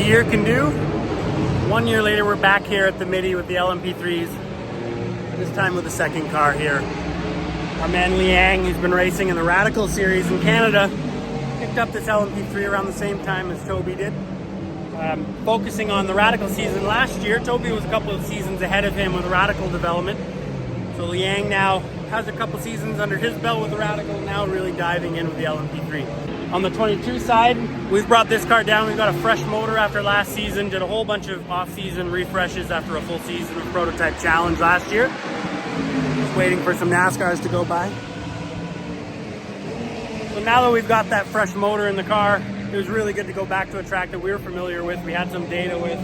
year can do. 1 year later, we're back here at the Mitty with the LMP3s. This time with the second car here. Our man Liang, who's been racing in the Radical Series in Canada, picked up this LMP3 around the same time as Toby did. Focusing on the Radical season last year, Toby was a couple of seasons ahead of him with Radical development. So Liang now has a couple seasons under his belt with the Radical, now really diving in with the LMP3. On the 22 side, we've brought this car down. We've got a fresh motor after last season, did a whole bunch of off-season refreshes after a full season of Prototype Challenge last year. Just waiting for some NASCARs to go by. So now that we've got that fresh motor in the car, it was really good to go back to a track that we were familiar with. We had some data with,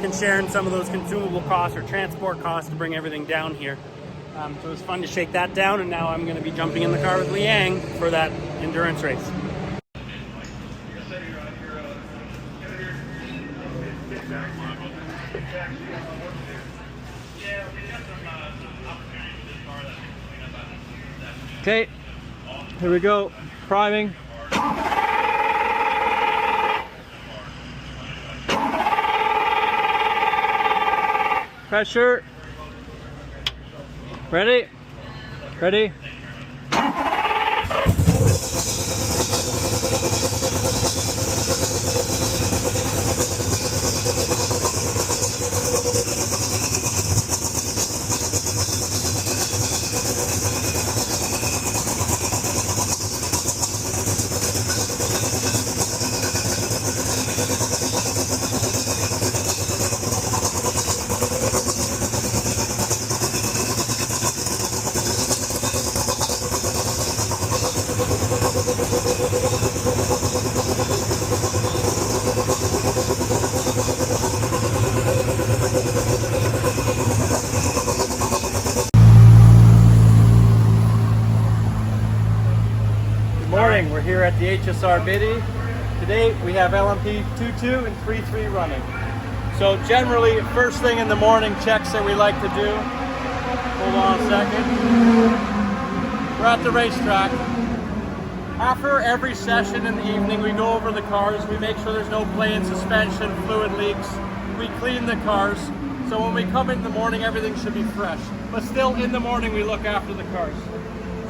and sharing some of those consumable costs or transport costs to bring everything down here. So it was fun to shake that down, and now I'm going to be jumping in the car with Liang for that endurance race. Okay, here we go, priming. Pressure. Ready? Ready? We're here at the HSR Mitty. Today we have LMP 2.2 and 3.3 running. So generally, first thing in the morning checks that we like to do. Hold on a second. We're at the racetrack. After every session in the evening, we go over the cars. We make sure there's no play in suspension, fluid leaks. We clean the cars. So when we come in the morning, everything should be fresh. But still in the morning, we look after the cars.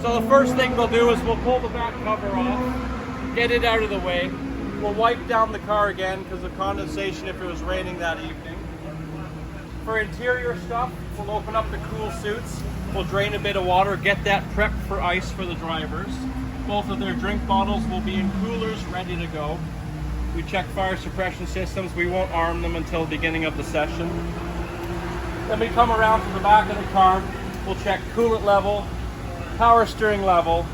So the first thing we'll do is we'll pull the back cover off, get it out of the way. We'll wipe down the car again because of condensation if it was raining that evening. For interior stuff, we'll open up the cool suits. We'll drain a bit of water, get that prepped for ice for the drivers. Both of their drink bottles will be in coolers ready to go. We check fire suppression systems. We won't arm them until the beginning of the session. Then we come around to the back of the car. We'll check coolant level, power steering level.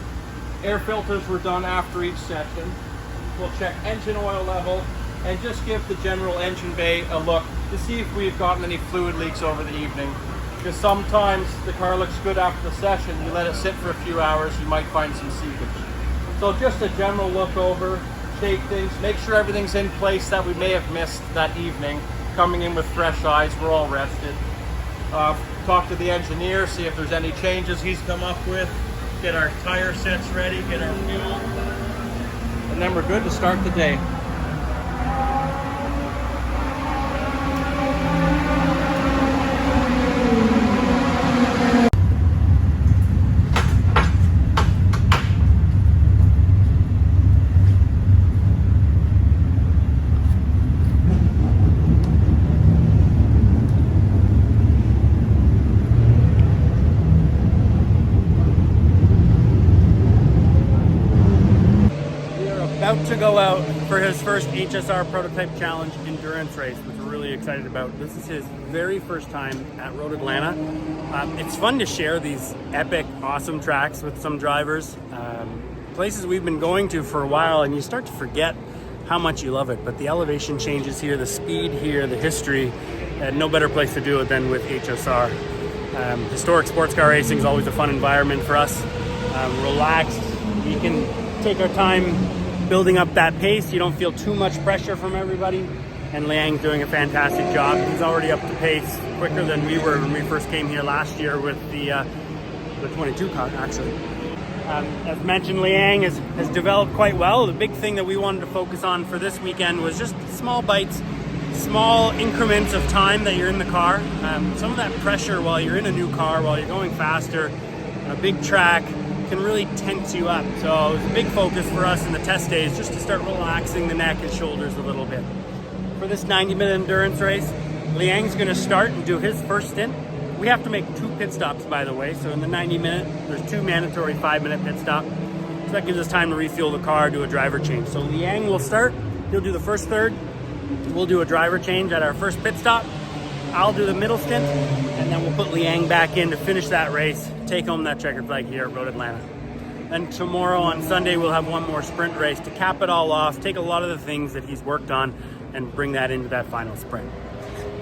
Air filters were done after each session. We'll check engine oil level and just give the general engine bay a look to see if we've gotten any fluid leaks over the evening. Because sometimes the car looks good after the session, you let it sit for a few hours, you might find some seepage. So just a general look over, shake things, make sure everything's in place that we may have missed that evening. Coming in with fresh eyes, we're all rested. Talk to the engineer, see if there's any changes he's come up with, get our tire sets ready, get our fuel, and then we're good to start the day. About to go out for his first HSR Prototype Challenge endurance race, which we're really excited about. This is his very first time at Road Atlanta. It's fun to share these epic, awesome tracks with some drivers. Places we've been going to for a while, and you start to forget how much you love it. But the elevation changes here, the speed here, the history, and no better place to do it than with HSR. Historic sports car racing is always a fun environment for us. Relaxed, we can take our time building up that pace. You don't feel too much pressure from everybody, and Liang's doing a fantastic job. He's already up to pace quicker than we were when we first came here last year with the 22 car, actually. As mentioned, Liang has developed quite well. The big thing that we wanted to focus on for this weekend was just small bites small increments of time that you're in the car. Some of that pressure while you're in a new car, while you're going faster on a big track, can really tense you up. So it's a big focus for us in the test days just to start relaxing the neck and shoulders a little bit. For this 90-minute endurance race, Liang's gonna start and do his first stint. We have to make 2 pit stops, by the way. So in the 90-minute, there's 2 mandatory 5-minute pit stops. So that gives us time to refuel the car, do a driver change. So Liang will start, he'll do the first third. We'll do a driver change at our first pit stop. I'll do the middle stint, and then we'll put Liang back in to finish that race, take home that checkered flag here at Road Atlanta. And tomorrow on Sunday, we'll have one more sprint race to cap it all off, take a lot of the things that he's worked on, and bring that into that final sprint.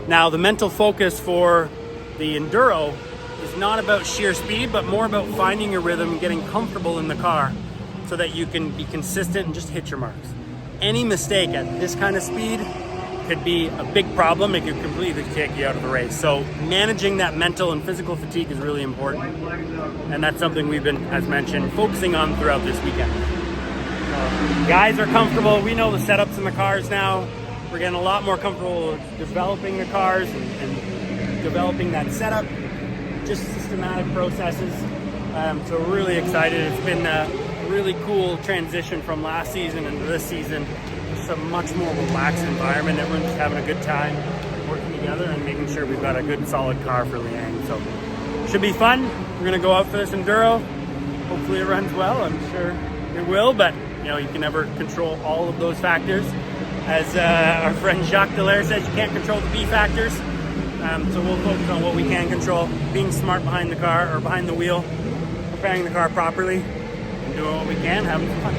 Now, the mental focus for the enduro is not about sheer speed, but more about finding your rhythm and getting comfortable in the car so that you can be consistent and just hit your marks. Any mistake at this kind of speed could be a big problem. It could completely take you out of the race. So managing that mental and physical fatigue is really important. And that's something we've been, as mentioned, focusing on throughout this weekend. Guys are comfortable. We know the setups in the cars now. We're getting a lot more comfortable with developing the cars and developing that setup, just systematic processes. So we're really excited. It's been a really cool transition from last season into this season. It's a much more relaxed environment. Everyone's just having a good time working together and making sure we've got a good solid car for Liang. So should be fun. We're gonna go out for this enduro. Hopefully it runs well. I'm sure it will, but you know, you can never control all of those factors. As our friend Jacques Dallaire says, you can't control the B factors. So we'll focus on what we can control, being smart behind the car or behind the wheel, preparing the car properly, and doing what we can, having fun.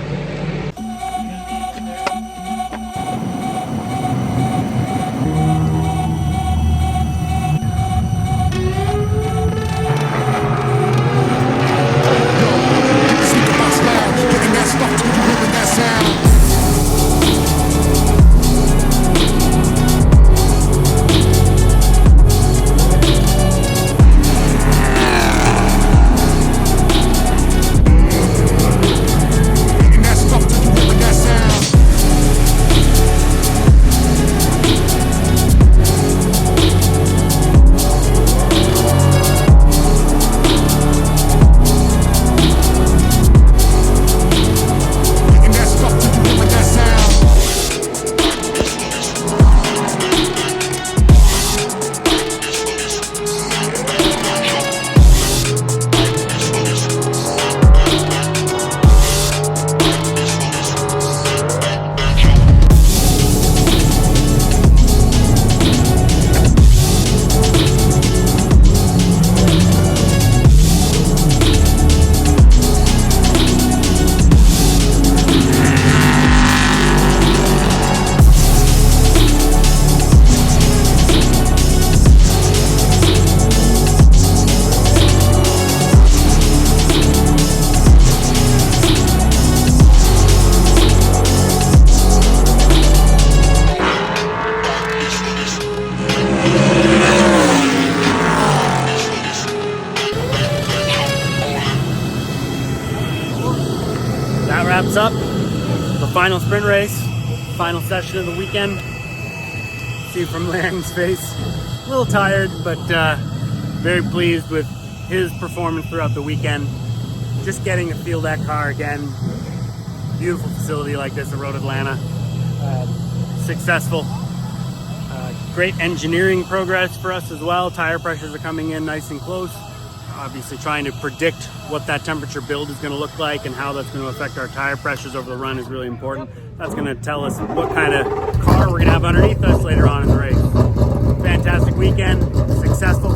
Wraps up the final sprint race, final session of the weekend. See from Liang's face, a little tired, but very pleased with his performance throughout the weekend. Just getting to feel that car again. Beautiful facility like this at Road Atlanta. Successful. Great engineering progress for us as well. Tire pressures are coming in nice and close. Obviously trying to predict what that temperature build is going to look like and how that's going to affect our tire pressures over the run is really important. That's going to tell us what kind of car we're going to have underneath us later on in the race. Fantastic weekend, successful